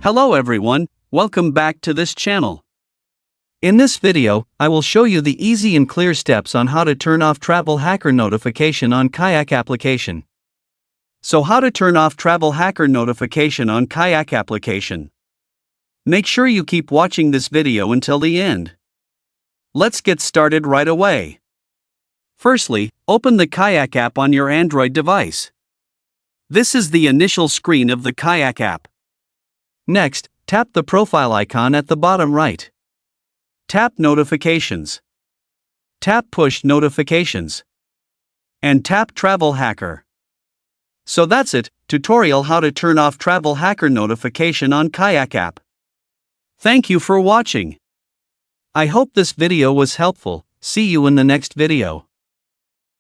Hello everyone, welcome back to this channel. In this video, I will show you the easy and clear steps on how to turn off travel hacker notification on Kayak application. So how to turn off travel hacker notification on Kayak application? Make sure you keep watching this video until the end. Let's get started right away. Firstly, open the Kayak app on your Android device. This is the initial screen of the Kayak app. Next, tap the profile icon at the bottom right. Tap Notifications. Tap Push Notifications. And tap Travel Hacker. So that's it, tutorial how to turn off travel hacker notification on Kayak app. Thank you for watching. I hope this video was helpful. See you in the next video.